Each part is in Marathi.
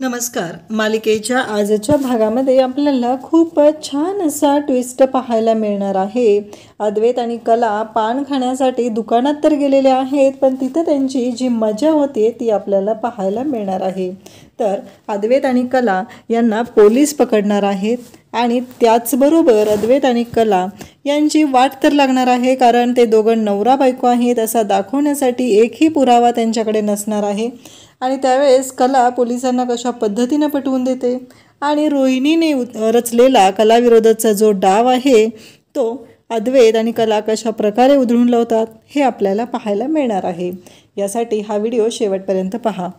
नमस्कार. मालिकेच्या आजच्या भागामध्ये आपल्याला खूप छान असा ट्विस्ट पाहायला मिळणार आहे. अद्वैत आणि कला पान खाण्यासाठी दुकानात तर गेलेले आहेत, पण तिथं त्यांची जी मजा होते ती आपल्याला पाहायला मिळणार आहे. तर अद्वैत आणि कला यांना पोलीस पकडणार आहेत आणि त्याचबरोबर अद्वैत आणि कला यांची वाट तर लागणार आहे, कारण ते दोघं नवरा बायको आहेत असा दाखवण्यासाठी एकही पुरावा त्यांच्याकडे नसणार आहे. आणि त्यावेळेस कला पोलिसांना कशा पद्धतीनं पटवून देते आणि रोहिणीने रचलेला कलाविरोधाचा जो डाव आहे तो अद्वैत आणि कला कशा प्रकारे उधळून लावतात हे आपल्याला पाहायला मिळणार आहे. यासाठी हा व्हिडिओ शेवटपर्यंत पहा.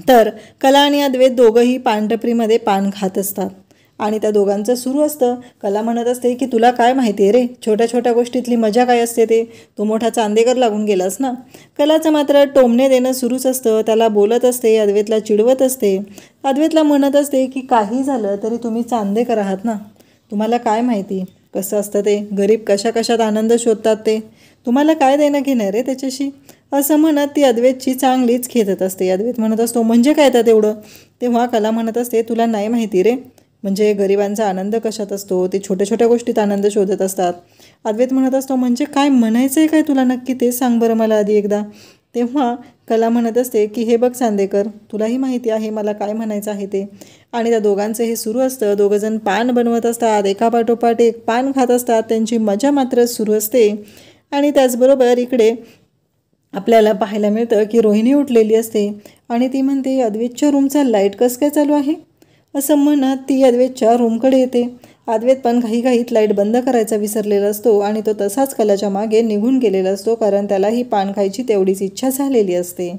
तर कला आणि अद्वैत दोघंही पानटपरीमध्ये पान खात असतात आणि त्या दोघांचं सुरू असतं. कला म्हणत असते की तुला काय माहिती आहे रे, छोट्या छोट्या गोष्टीतली मजा काय असते ते, तू मोठा चांदेकर लागून गेलास ना. कलाचं मात्र टोमणे देणं सुरूच असतं. त्याला बोलत असते, अद्वैतला चिडवत असते. अद्वैतला म्हणत असते की काही झालं तरी तुम्ही चांदेकर आहात ना, तुम्हाला काय माहिती कसं असतं ते, गरीब कशा कशात आनंद शोधतात ते, तुम्हाला काय देणं घेणार आहे त्याच्याशी, असं म्हणत ती अद्वैतची चांगलीच खेचत असते. अद्वैत म्हणत असतो म्हणजे काय तर तेवढं. तेव्हा कला म्हणत असते तुला नाही माहिती रे, म्हणजे गरिबांचा आनंद कशात असतो, ते छोट्या छोट्या गोष्टीत आनंद शोधत असतात. अद्वैत म्हणत असतो म्हणजे काय म्हणायचं आहे काय तुला नक्की ते सांग बरं मला आधी एकदा. तेव्हा कला म्हणत असते की हे बघ चांदेकर, तुलाही माहिती आहे मला काय म्हणायचं आहे ते. आणि त्या दोघांचं हे सुरू असतं. दोघंजण पान बनवत असतात, एकापाठोपाठ एक पान खात असतात, त्यांची मजा मात्र सुरू असते. आणि त्याचबरोबर इकडे आपल्याला पाहायला मिळतं की रोहिणी उठलेली असते आणि ती म्हणते अद्वैतच्या रूमचा लाईट कसं काय चालू आहे असं म्हणत ती अद्वैतच्या रूमकडे येते. अद्वैत पण घाईघाईत लाईट बंद करायचा विसरलेला असतो आणि तो तसाच कलाच्या मागे निघून गेलेला असतो, कारण त्यालाही पान खायची तेवढीच इच्छा झालेली असते.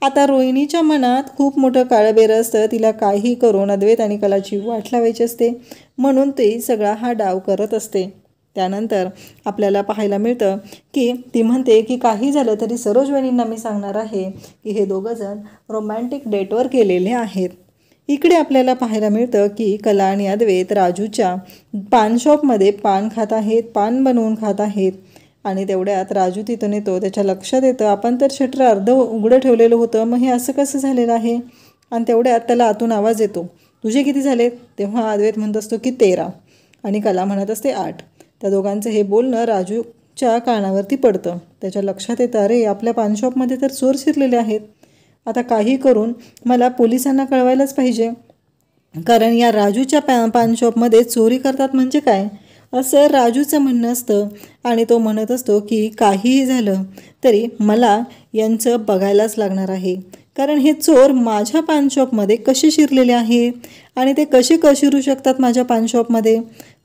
आता रोहिणीच्या मनात खूप मोठं काळबेरं असतं. तिला काही करून अद्वैत आणि कलाची वाट लावायची असते, म्हणून ती सगळा हा डाव करत असते. त्यानंतर आपल्याला पाहायला मिळतं की ती म्हणते की काही झालं तरी सरोजवहिनींना मी सांगणार आहे की हे दोघंजण रोमॅन्टिक डेटवर गेलेले आहेत. इकडे आपल्याला पाहायला मिळतं की कला आणि अद्वैत राजूच्या पान शॉपमध्ये पान खात आहेत, पान बनवून खात आहेत. आणि तेवढ्यात राजू तिथून येतो. त्याच्या लक्षात येतं आपण तर शटर अर्धं उघडं ठेवलेलं होतं, मग हे असं कसं झालेलं आहे. आणि तेवढ्यात त्याला आतून आवाज येतो, तुझे किती झालेत. तेव्हा अद्वैत म्हणत असतो की 13 आणि कला म्हणत असते 8. त्या दोघांचं हे बोलणं राजूच्या कानावरती पडतं. त्याच्या लक्षात येतं अरे आपल्या पान शॉपमध्ये तर चोर शिरलेले आहेत, आता काही करून मला पोलिसांना कळवायलाच पाहिजे, कारण या राजूच्या पान शॉपमध्ये चोरी करतात म्हणजे काय असं राजूचं म्हणणं असतं. आणि तो म्हणत असतो की काहीही झालं तरी मला यांचं बघायलाच लागणार आहे, कारण हे चोर माझ्या पान शॉपमध्ये कसे शिरलेले आहेत आणि ते कसे शिरू शकतात माझ्या पान शॉपमध्ये,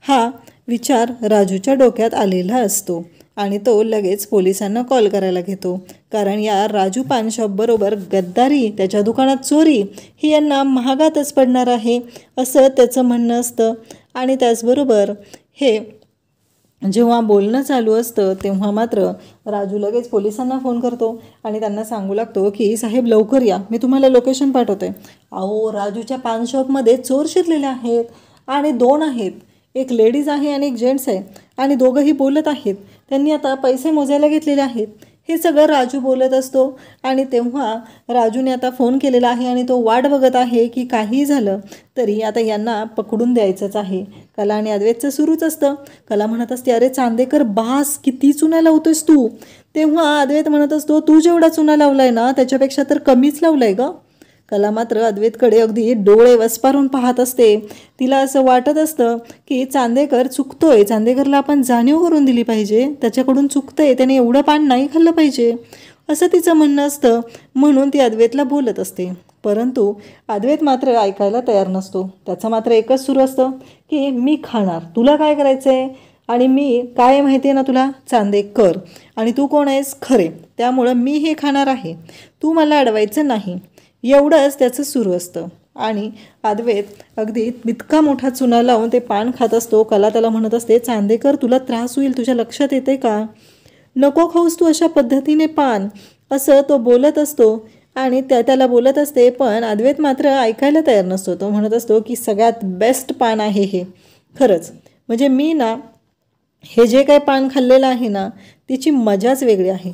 हा विचार राजूच्या डोक्यात आलेला असतो. आणि तो लगेच पोलिसांना कॉल करायला घेतो, कारण या राजू पान शॉपबरोबर गद्दारी, त्याच्या दुकानात चोरी ही यांना महागातच पडणार आहे असं त्याचं म्हणणं असतं. आणि त्याचबरोबर हे जेव्हा बोलणं चालू असतं तेव्हा मात्र राजू लगेच पोलिसांना फोन करतो आणि त्यांना सांगू लागतो की साहेब लवकर या, मी तुम्हाला लोकेशन पाठवते. अहो राजूच्या पान शॉपमध्ये चोर शिरलेले आहेत आणि 2 आहेत, एक लेडीज आहे आणि एक जेंट्स आहे आणि दोघंही बोलत आहेत, त्यांनी आता पैसे मोजायला घेतलेले आहेत. हे सगळं राजू बोलत असतो. आणि तेव्हा राजूने आता फोन केलेला आहे आणि तो वाट बघत आहे की काही झालं तरी आता यांना पकडून द्यायचंच आहे. कला आणि अद्वैतचं सुरूच असतं. कला म्हणत असते अरे चांदेकर बास, किती चुना लावतोयस तू. तेव्हा अद्वैत म्हणत असतो तू जेवढा चुना लावलाय ना त्याच्यापेक्षा तर कमीच लावलाय ग. कला मात्र अद्वैतकडे अगदी डोळे वसपारून पाहत असते. तिला असं वाटत असतं की चांदेकर चुकतोय, चांदेकरला आपण जाणीव करून दिली पाहिजे, त्याच्याकडून चुकतंय, त्याने एवढं पान नाही खाल्लं पाहिजे असं तिचं म्हणणं असतं. म्हणून ती अद्वैतला बोलत असते, परंतु अद्वैत मात्र ऐकायला तयार नसतो. त्याचं मात्र एकच सुरू असतं की मी खाणार, तुला काय करायचं आहे, आणि मी काय माहिती आहे ना तुला चांदेकर, आणि तू कोण आहेस खरे, त्यामुळं मी हे खाणार आहे, तू मला अडवायचं नाही, एवढंच त्याचं सुरू असतं. आणि अद्वैत अगदी इतका मोठा चुना लावून ते पान खात असतो. कला त्याला म्हणत असते चांदेकर तुला त्रास होईल, तुझ्या लक्षात येते का, नको खाऊस तू अशा पद्धतीने पान, असं तो बोलत असतो. आणि त्याला बोलत असते, पण अद्वैत मात्र ऐकायला तयार नसतो. तो म्हणत असतो की सगळ्यात बेस्ट पान आहे हे, खरंच म्हणजे मी ना हे जे काही पान खाल्लेलं आहे ना त्याची मजाच वेगळी आहे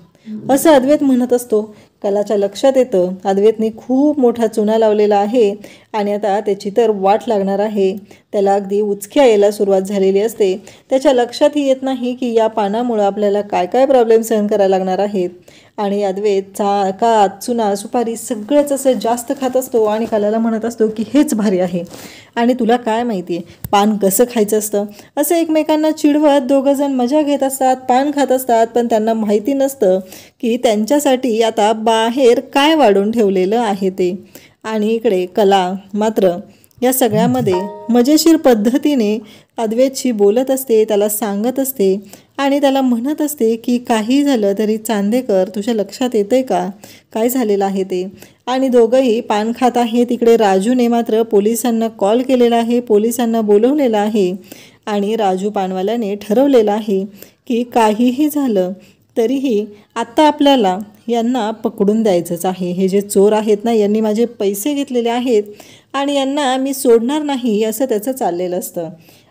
असं अद्वैत म्हणत असतो. कलाच्या लक्षात येतं अद्वैतने खूप मोठा चुना लावलेला आहे आणि आता त्याची तर वाट लागणार आहे. त्याला अगदी उचक्या यायला सुरुवात झालेली असते. त्याच्या लक्षातही येत नाही की या पानामुळं आपल्याला काय काय प्रॉब्लेम सहन करायला लागणार आहेत. आणि अद्वैत कात चुना सुपारी सगळंच असं जास्त खात असतो आणि कलाला म्हणत असतो की हेच भारी आहे आणि तुला काय माहिती आहे पान कसं खायचं असतं. असं एकमेकांना चिडवत दोघंजण मजा घेत असतात, पान खात असतात. पण त्यांना माहिती नसतं की त्यांच्यासाठी आता बाहेर काय वाढून ठेवलेलं आहे ते. आणि इकडे कला मात्र या सगळ्यामध्ये मजेशीर पद्धतीने अद्वैतशी बोलत असते, त्याला सांगत असते आणि त्याला म्हणत असते की काही झालं तरी चांदेकर तुझ्या लक्षात येतंय का काय झालेलं आहे ते. आणि दोघंही पान खात आहेत. इकडे राजूने मात्र पोलिसांना कॉल केलेला आहे, पोलिसांना बोलवलेलं आहे आणि राजू पानवाल्याने ठरवलेलं आहे की काहीही झालं तरीही आत्ता आपल्याला यांना पकडून द्यायचंच आहे. हे जे चोर आहेत ना यांनी माझे पैसे घेतलेले आहेत आणि यांना मी सोडणार नाही असं त्याचं चाललेलं असतं.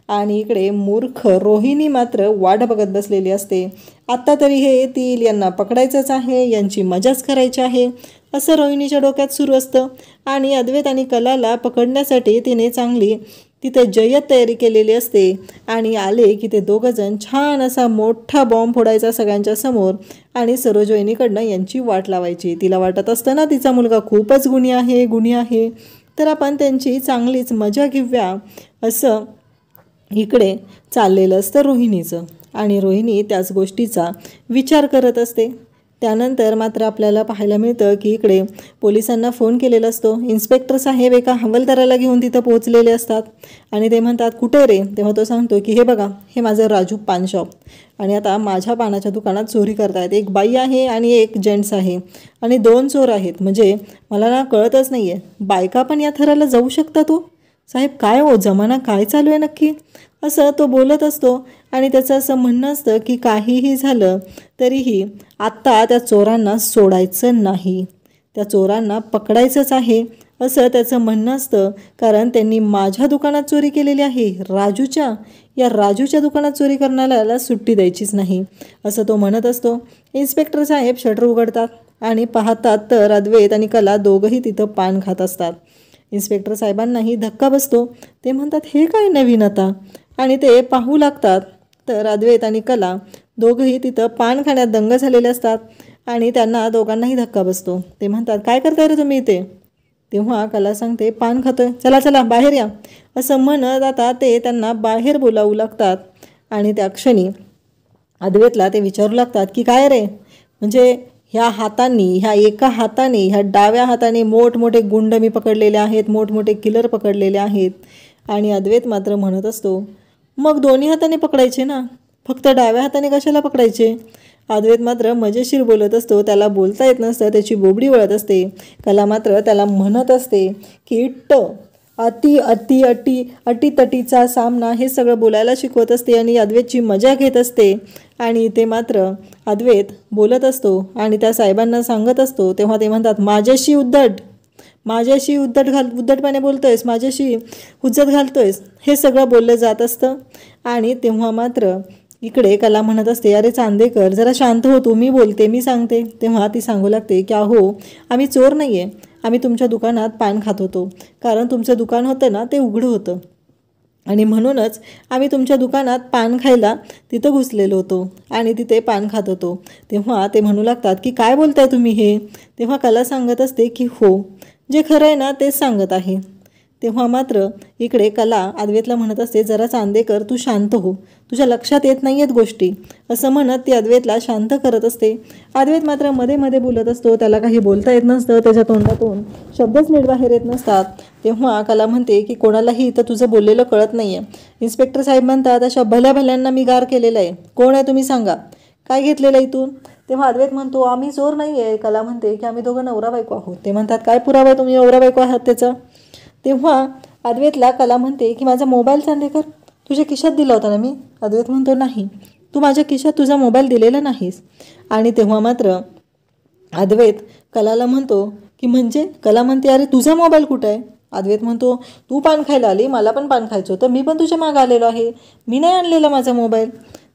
आणि इकडे मूर्ख रोहिणी मात्र वाट बघत बसलेली असते. आत्ता तरी हे येतील, यांना पकडायचंच आहे, यांची मजाच करायची आहे असं रोहिणीच्या डोक्यात सुरू असतं. आणि अद्वैत आणि कलाला पकडण्यासाठी तिने चांगली तिथे जय्यत तयारी केलेली असते. आणि आले की ते दोघंजण छान असा मोठा बॉम्ब फोडायचा सगळ्यांच्या समोर आणि सरोज वहिनीकडनं यांची वाट लावायची. तिला वाटत असतं ना तिचा मुलगा खूपच गुणी आहे तर आपण त्यांची चांगलीच मजा घेऊया असं इकडे चाललेलं असतं रोहिणीचं. आणि रोहिणी त्याच गोष्टीचा विचार करत असते. त्यानंतर मात्र आपल्याला पाहायला मिळतं की इकडे पोलिसांना फोन केलेला असतो. इन्स्पेक्टर साहेब एका हवालदाराला घेऊन तिथं पोहोचलेले असतात आणि ते म्हणतात कुठे रे. तेव्हा तो सांगतो की हे बघा हे माझं राजू पान शॉप आणि आता माझ्या पानाच्या दुकानात चोरी करतायत. एक बाई आहे आणि एक जेंट्स आहे आणि 2 चोर आहेत. म्हणजे मला ना कळतच नाही आहे बायका पण या थराला जाऊ शकतात हो साहेब. काय हो जमाना काय चालू आहे नक्की असं तो बोलत असतो. आणि त्याचं असं म्हणणं असतं की काहीही झालं तरीही आत्ता त्या चोरांना सोडायचं नाही, त्या चोरांना पकडायचंच आहे असं त्याचं म्हणणं असतं. कारण त्यांनी माझ्या दुकानात चोरी केलेली आहे, राजूच्या दुकानात चोरी करण्याला सुट्टी द्यायचीच नाही असं तो म्हणत असतो. इन्स्पेक्टर साहेब शटर उघडतात आणि पाहतात तर अद्वैत आणि कला दोघंही तिथं पान खात असतात. इन्स्पेक्टर साहेबांनाही धक्का बसतो. ते म्हणतात हे काय नवीन आता आणि ते पाहू लागतात तर अद्वैत आणि कला दोघंही तिथं पान खाण्यात दंग झालेले असतात आणि त्यांना दोघांनाही धक्का बसतो. ते म्हणतात काय करताय रे तुम्ही इथे. तेव्हा कला सांगते पान खातोय, चला बाहेर या असं म्हणत आता ते त्यांना बाहेर बोलावू लागतात. आणि त्या क्षणी अद्वैतला ते विचारू लागतात की काय रे म्हणजे ह्या एका हाताने ह्या डाव्या हाताने मोठमोठे गुंड मी पकडलेले आहेत, मोठमोठे किलर पकडलेले आहेत. आणि अद्वैत मात्र म्हणत असतो मग दोन्ही हाताने पकडायचे ना, फक्त डाव्या हाताने कशाला पकडायचे. अद्वैत मात्र मजेशीर बोलत असतो, त्याला बोलता येत नसतं, त्याची बोबडी वळत असते. कला मात्र त्याला म्हणत असते की अटीतटीचा सामना हे सगळं बोलायला शिकवत असते आणि अद्वैतची मजा घेत असते. आणि ते मात्र अद्वैत बोलत असतो आणि त्या साहेबांना सांगत असतो. तेव्हा ते म्हणतात माझ्याशी उद्धटपणे बोलतोयस, माझ्याशी हुज्जत घालतोयस, हे सगळं बोललं जात असतं. आणि तेव्हा मात्र इकडे कला म्हणत असते अरे चांदेकर जरा शांत हो तू, मी बोलते, मी सांगते. तेव्हा ती सांगू लागते की अहो आम्ही चोर नाही आहे, आम्ही तुमच्या दुकानात पान खात होतो. कारण तुमचं दुकान होतं ना ते उघडं होतं आणि म्हणूनच आम्ही तुमच्या दुकानात पान खायला तिथं घुसलेलो होतो आणि तिथे पान खात होतो. तेव्हा ते म्हणू लागतात की काय बोलताय तुम्ही हे. तेव्हा कला सांगत असते की हो जे खरं आहे ना तेच सांगत आहे. तेव्हा मात्र इकडे कला अद्वैतला म्हणत असते जरा चांदेकर तू शांत हो, तुझ्या लक्षात येत नाही आहेत गोष्टी असं म्हणत ती अद्वैतला शांत करत असते. अद्वैत मात्र मध्ये मध्ये बोलत असतो, त्याला काही बोलता येत नसतं, त्याच्या तोंडातून शब्दच नीट बाहेर येत नसतात. तेव्हा कला म्हणते की कोणालाही इथं तुझं बोललेलं कळत नाही आहे. इन्स्पेक्टर साहेब म्हणतात अशा भल्याभल्यांना मी गार केलेलं आहे, कोण आहे तुम्ही सांगा, काय घेतलेलं इथून. तेव्हा अद्वैत म्हणतो आम्ही चोर नाही आहे. कला म्हणते की आम्ही दोघं नवरा बायको आहोत. ते म्हणतात काय पुरावा आहे तुम्ही नवरा बायको आहात त्याचा. तेव्हा अद्वैतला कला म्हणते की माझा मोबाईल चांदेकर तुझ्या खिशात दिला होता ना मी. अद्वैत म्हणतो नाही, तू माझ्या खिशात तुझा मोबाईल दिलेला नाहीस. आणि तेव्हा मात्र अद्वैत कलाला म्हणतो की म्हणजे. कला म्हणते अरे तुझा मोबाईल कुठं आहे. अद्वैत म्हणतो तू पान खायला आली, मला पण पान खायचं होतं, मी पण तुझ्या मागं आलेलो आहे, मी नाही आणलेला माझा मोबाईल.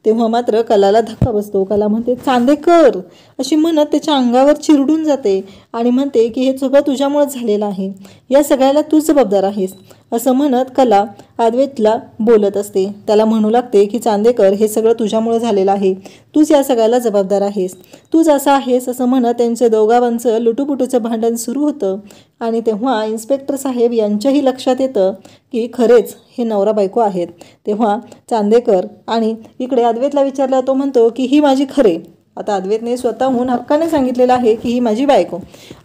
तेव्हा मात्र कलाला धक्का बसतो. कला म्हणते चांदेकर अशी म्हणत त्याच्या अंगावर चिरडून जाते आणि म्हणते की हे सगळं तुझ्यामुळेच झालेलं आहे, या सगळ्याला तूच जबाबदार आहेस असं म्हणत कला अद्वैतला बोलत असते. त्याला म्हणू लागते की चांदेकर हे सगळं तुझ्यामुळे झालेलं आहे, तूच या सगळ्याला जबाबदार आहेस, तूच असा आहेस असं म्हणत त्यांचं दोघांचं लुटूपुटूचं भांडण सुरू होतं. आणि तेव्हा इन्स्पेक्टर साहेब यांच्याही लक्षात येतं की खरेच हे नवरा बायको आहेत. तेव्हा चांदेकर आणि इकडे अद्वैतला विचारला, तो म्हणतो की ही माझी खरे. आता अद्वैतने स्वतःहून हक्काने सांगितलेलं आहे की ही माझी बायको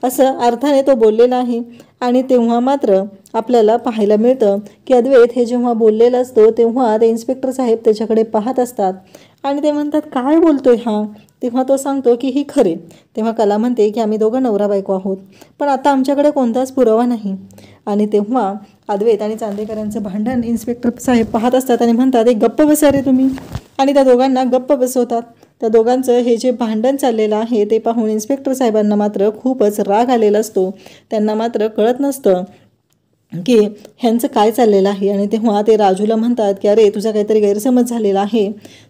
असं अर्थाने तो बोललेला आहे. आणि तेव्हा मात्र आपल्याला पाहायला मिळतं की अद्वैत हे जेव्हा बोललेलं असतो तेव्हा ते इन्स्पेक्टर साहेब त्याच्याकडे पाहत असतात आणि ते म्हणतात काय बोलतोय हा. तेव्हा तो सांगतो की ही खरे. तेव्हा कला म्हणते की आम्ही दोघं नवरा बायको आहोत, पण आता आमच्याकडे कोणताच पुरावा नाही. आणि तेव्हा अद्वैत आणि चांदेकर यांचं भांडण इन्स्पेक्टर साहेब पाहत असतात आणि म्हणतात एक गप्प बसा रे तुम्ही. आणि त्या दोघांना गप्प बसवतात. त्या दोघांचं हे जे भांडण चाललेलं आहे ते पाहून इन्स्पेक्टर साहेबांना मात्र खूपच राग आलेला असतो. त्यांना मात्र कळत नसतं की ह्यांचं काय चाललेलं आहे. आणि तेव्हा ते राजूला म्हणतात की अरे तुझा काहीतरी गैरसमज झालेला आहे,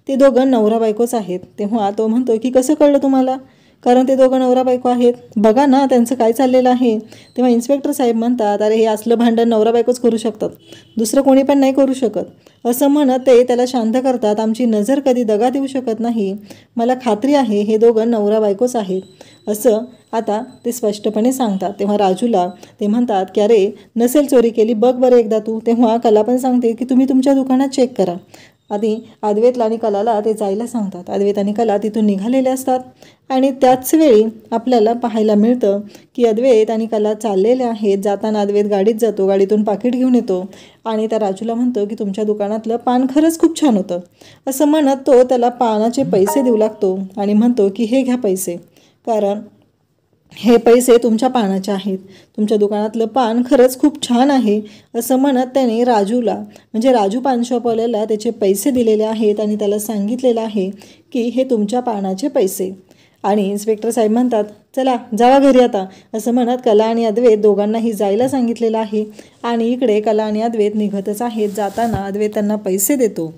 ते दोघं नवरा बायकोच आहेत. तेव्हा तो म्हणतो की कसं कळलं तुम्हाला, कारण ते दोघं नवरा बायको आहेत, बघा ना त्यांचं काय चाललेलं आहे. तेव्हा इन्स्पेक्टर साहेब म्हणतात अरे हे असलं भांडण नवरा बायकोच करू शकतात, दुसरं कोणी पण नाही करू शकत असं म्हणत ते त्याला शांत करतात. आमची नजर कधी दगा देऊ शकत नाही, मला खात्री आहे हे दोघं नवरा बायकोच आहेत असं आता ते स्पष्टपणे सांगतात. तेव्हा राजूला ते म्हणतात की अरे नसेल चोरी केली बघ बरं एकदा तू. तेव्हा कला पण सांगते की तुम्ही तुमच्या दुकानात चेक करा. आधी अद्वैतला आणि कलाला ते जायला सांगतात. अद्वैत आणि कला तिथून निघालेले असतात आणि त्याच वेळी आपल्याला पाहायला मिळतं की अद्वैत आणि कला चाललेले आहेत. जाताना अद्वैत गाडीत जातो, गाडीतून पाकिट घेऊन येतो आणि त्या राजूला म्हणतो की तुमच्या दुकानातलं पान खरंच खूप छान होतं असं म्हणत तो त्याला पानाचे पैसे देऊ लागतो आणि म्हणतो की हे घ्या पैसे, कारण हे पैसे तुमच्या पानाचे आहेत, तुमच्या दुकानातलं पान खरंच खूप छान आहे असं म्हणत त्याने राजूला म्हणजे राजू पान शॉपवाल्याला त्याचे पैसे दिलेले आहेत आणि त्याला सांगितलेलं आहे की हे तुमच्या पानाचे पैसे. आणि इन्स्पेक्टर साहेब म्हणतात चला जावा घरी आता असं म्हणत कला आणि अद्वैत दोघांनाही जायला सांगितलेलं आहे. आणि इकडे कला आणि अद्वैत निघतच आहेत. जाताना अद्वैत त्यांना पैसे देतो.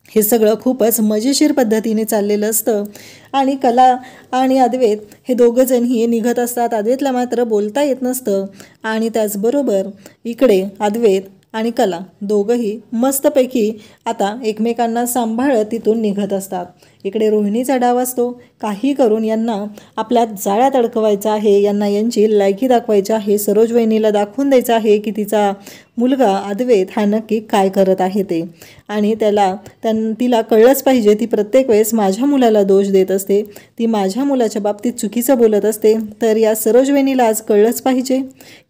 हे सगळं खूपच मजेशीर पद्धतीने चाललेलं असतं आणि कला आणि अद्वैत हे दोघंजणही निघत असतात. अद्वैतला मात्र बोलता येत नसतं आणि त्याचबरोबर इकडे अद्वैत आणि कला दोघंही मस्तपैकी आता एकमेकांना सांभाळत तिथून निघत असतात. इकडे रोहिणीचा डाव असतो, काही करून यांना आपल्या जाळ्यात अडकवायचं आहे, यांना यांची लायकी दाखवायची आहे, सरोज वहिनीला दाखवून द्यायचं आहे की तिचा मुलगा अद्वैत हा नक्की काय करत आहे ते. आणि तिला कळलंच पाहिजे, ती प्रत्येक वेळेस माझ्या मुलाला दोष देत असते, ती माझ्या मुलाच्या बाबतीत चुकीचं बोलत असते. तर या सरोज वहिनीला आज कळलंच पाहिजे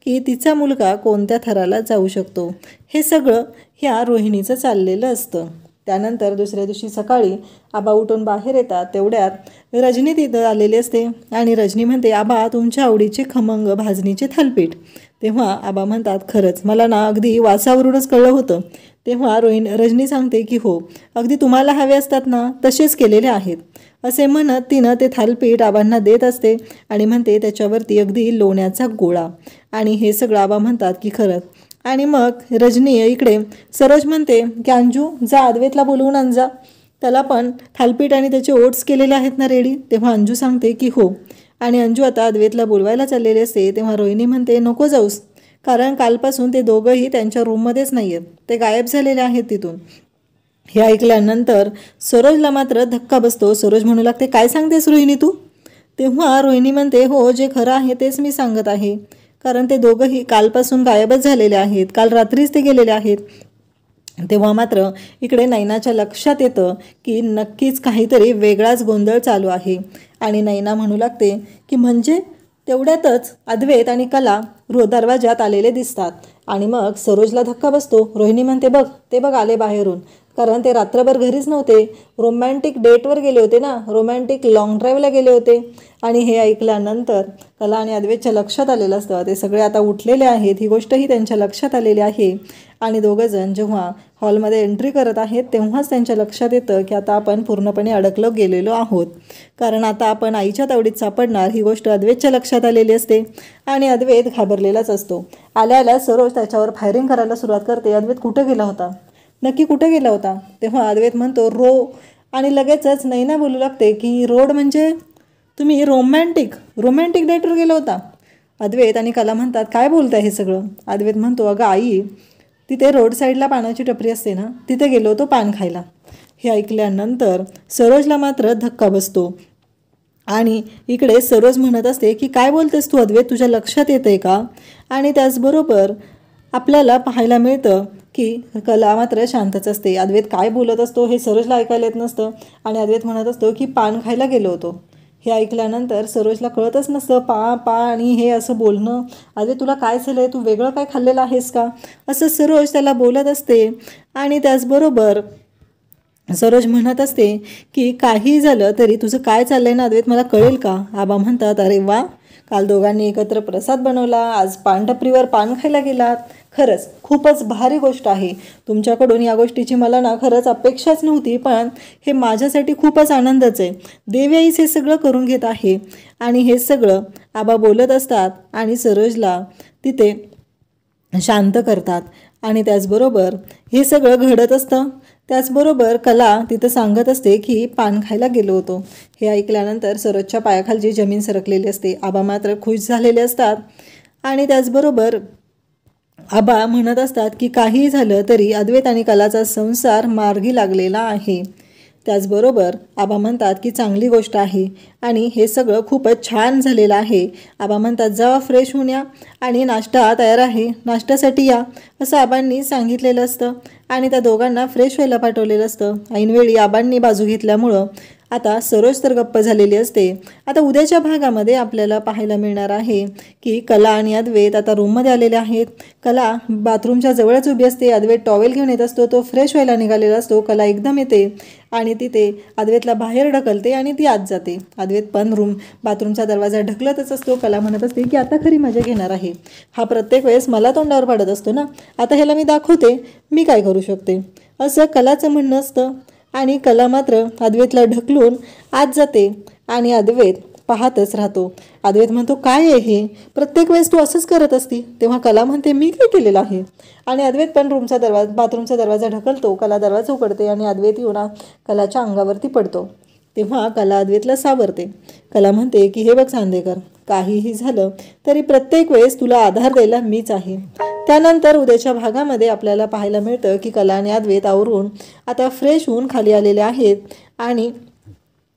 की तिचा मुलगा कोणत्या थराला जाऊ शकतो. हे सगळं ह्या रोहिणीचं चाललेलं असतं. त्यानंतर दुसऱ्या दिवशी सकाळी आबा उठून बाहेर येतात. तेवढ्यात रजनी तिथं आलेली असते आणि रजनी म्हणते आबा तुमच्या आवडीचे खमंग भाजणीचे थालपीठ. तेव्हा आबा म्हणतात खरंच मला ना अगदी वासावरूनच कळलं होतं. तेव्हा रजनी सांगते की हो अगदी तुम्हाला हवे असतात ना तसेच केलेले आहेत असे म्हणत तिनं ते थालपीठ आबांना देत असते आणि म्हणते त्याच्यावरती अगदी लोण्याचा गोळा. आणि हे सगळं आबा म्हणतात की खरंच. आणि मग रजनी इकडे सरोज म्हणते की अंजू जा अद्वैतला बोलवून आण जा, त्याला पण थालपीठ आणि त्याचे ओट्स केलेले आहेत ना रेडी. तेव्हा अंजू सांगते की हो. आणि अंजू आता अद्वैतला बोलवायला चाललेले असते. तेव्हा रोहिणी म्हणते नको जाऊस, कारण कालपासून ते दोघंही त्यांच्या रूममध्येच नाही आहेत, ते गायब झालेले आहेत तिथून. हे ऐकल्यानंतर सरोजला मात्र धक्का बसतो. सरोज म्हणू लागते काय सांगतेस रोहिणी तू. तेव्हा रोहिणी म्हणते हो जे खरं आहे तेच मी सांगत आहे, कारण ते दोघंही कालपासून गायबच झालेले आहेत, काल रात्रीच ते गेलेले आहेत. तेव्हा मात्र इकडे नैनाच्या लक्षात येतं की नक्कीच काहीतरी वेगळाच गोंधळ चालू आहे. आणि नैना म्हणू लागते की म्हणजे. तेवढ्यातच अद्वैत आणि कला दरवाजात आलेले दिसतात आणि मग सरोजला धक्का बसतो. रोहिणी म्हणते बघ ते बघ आले बाहेरून, कारण ते रात्रभर घरीच नव्हते, रोमॅन्टिक डेटवर गेले होते ना, रोमॅन्टिक लॉंग ड्राईव्हला गेले होते. आणि हे ऐकल्यानंतर कला आणि अद्वैतच्या लक्षात आलेलं असतं, ते सगळे आता उठलेले आहेत, ही गोष्टही त्यांच्या लक्षात आलेली आहे. आणि दोघंजण जेव्हा हॉलमध्ये एंट्री करत आहेत तेव्हाच त्यांच्या लक्षात येतं की आता आपण पूर्णपणे अडकलो गेलेलो आहोत, कारण आता आपण आईच्या तावडीत सापडणार ही गोष्ट अद्वैतच्या लक्षात आलेली असते. आणि अद्वैत घाबरलेलाच असतो. आल्या सरोज त्याच्यावर फायरिंग करायला सुरुवात करते. अद्वैत कुठं गेला होता, नक्की कुठे गेला होता. तेव्हा अद्वैत म्हणतो आणि लगेचच नैना बोलू लागते की रोड म्हणजे तुम्ही रोमॅन्टिक डेटवर गेला होता. अद्वैत आणि कला म्हणतात काय बोलताय हे सगळं. अद्वैत म्हणतो अगं आई, तिथे रोड साईडला पानाची टपरी असते ना, तिथे गेलो होतो पान खायला. हे ऐकल्यानंतर सरोजला मात्र धक्का बसतो आणि इकडे सरोज म्हणत असते की काय बोलतेस तू अद्वैत, तुझ्या लक्षात येतंय का. आणि त्याचबरोबर आपल्याला पाहायला मिळतं की कला मात्र शांतच असते. अद्वैत काय बोलत असतो हे सरोजला ऐकायला येत नसतं आणि अद्वैत म्हणत असतो की पान खायला गेलो होतो. हे ऐकल्यानंतर सरोजला कळतच नसतं पा आणि हे असं बोलणं. अद्वैत तुला काय झालं आहे, तू वेगळं काय खाल्लेलं आहेस का, असं सरोज त्याला बोलत असते. आणि त्याचबरोबर सरोज म्हणत असते की काही झालं तरी तुझं काय चाललंय ना अद्वैत, मला कळेल का. आबा म्हणतात अरे वा, काल दोघांनी एकत्र प्रसाद बनवला, आज पानटपरीवर पान खायला गेलात, खरंच खूपच भारी गोष्ट आहे. तुमच्याकडून या गोष्टीची मला ना खरंच अपेक्षाच नव्हती, पण हे माझ्यासाठी खूपच आनंदाचं आहे. देवीआईच हे सगळं करून घेत आहे. आणि हे सगळं आबा बोलत असतात आणि सरोजला तिथे शांत करतात. आणि त्याचबरोबर हे सगळं घडत असतं. त्याचबरोबर कला तिथं सांगत असते की पान खायला गेलो होतो. हे ऐकल्यानंतर सरोजच्या पायाखालची जमीन सरकलेली असते. आबा मात्र खुश झालेले असतात. आणि त्याचबरोबर आबा म्हणत असतात की काहीही झालं तरी अद्वैत आणि कलाचा संसार मार्गी लागलेला आहे. त्याचबरोबर आबा म्हणतात की चांगली गोष्ट आहे आणि हे सगळं खूपच छान झालेलं आहे. आबा म्हणतात जावा फ्रेश होऊन या आणि नाश्ता तयार आहे, नाश्त्यासाठी या, असं आबांनी सांगितलेलं असतं. आणि त्या दोघांना फ्रेश व्हायला पाठवलेलं असतं. ऐनवेळी आबांनी बाजू घेतल्यामुळं आता सरोज तर गप्प झालेली असते. आता उद्याच्या भागामध्ये आपल्याला पाहायला मिळणार आहे की कला आणि अद्वैत आता रूममध्ये आलेले आहेत. कला बाथरूमच्या जवळच उभी असते. अद्वैत टॉवेल घेऊन येत असतो. तो फ्रेश व्हायला निघालेला असतो. कला एकदम येते आणि तिथे अद्वैतला बाहेर ढकलते आणि ती आत जाते. अद्वैत पण बाथरूमचा दरवाजा ढकलतच असतो. कला म्हणत असते की आता खरी मजा घेणार आहे. हा प्रत्येक वेळेस मला तोंडावर पाडत असतो ना, आता ह्याला मी दाखवते मी काय करू शकते, असं कलाचं म्हणणं असतं. आणि कला मात्र अद्वैतला ढकलून आत जाते आणि अद्वैत पाहतच राहतो. अद्वैत म्हणतो काय आहे हे, प्रत्येक वेळेस तू असंच करत असती. तेव्हा कला म्हणते मी काय केलेलं आहे. आणि अद्वैत पण बाथरूमचा दरवाजा ढकलतो. कला दरवाजा उघडते आणि अद्वैत येऊन कलाच्या अंगावरती पडतो. तेव्हा कला अद्वैतला सावरते. कला म्हणते की हे बघ चांदेकर, काहीही झालं तरी प्रत्येक वेळेस तुला आधार द्यायला मीच आहे. त्यानंतर उद्याच्या भागामध्ये आपल्याला पाहायला मिळतं की कला आणि अद्वैत आवरून आता फ्रेश होऊन खाली आलेले आहेत. आणि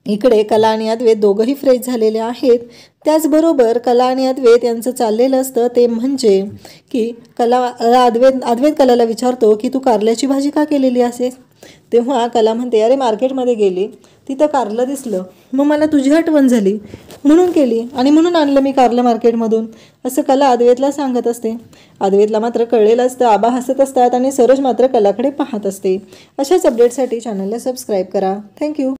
इकडे कला आणि अद्वैत दोघंही फ्रेश झालेले आहेत. त्याचबरोबर कला आणि अद्वैत यांचं चाललेलं असतं ते म्हणजे की अद्वैत कलाला विचारतो की तू कारल्याची भाजी का केलेली असेल. तेव्हा कला म्हणते अरे मार्केटमध्ये गेली, तिथं कारलं दिसलं, मग मला तुझी आठवण झाली म्हणून केली आणि म्हणून आणलं मी कारलं मार्केटमधून, असं कला अद्वैतला सांगत असते. अद्वैतला मात्र कळलेलं असतं. आबा हसत असतात आणि सरोज मात्र कलाकडे पाहत असते. अशाच अपडेटसाठी चॅनलला सबस्क्राईब करा. थँक्यू.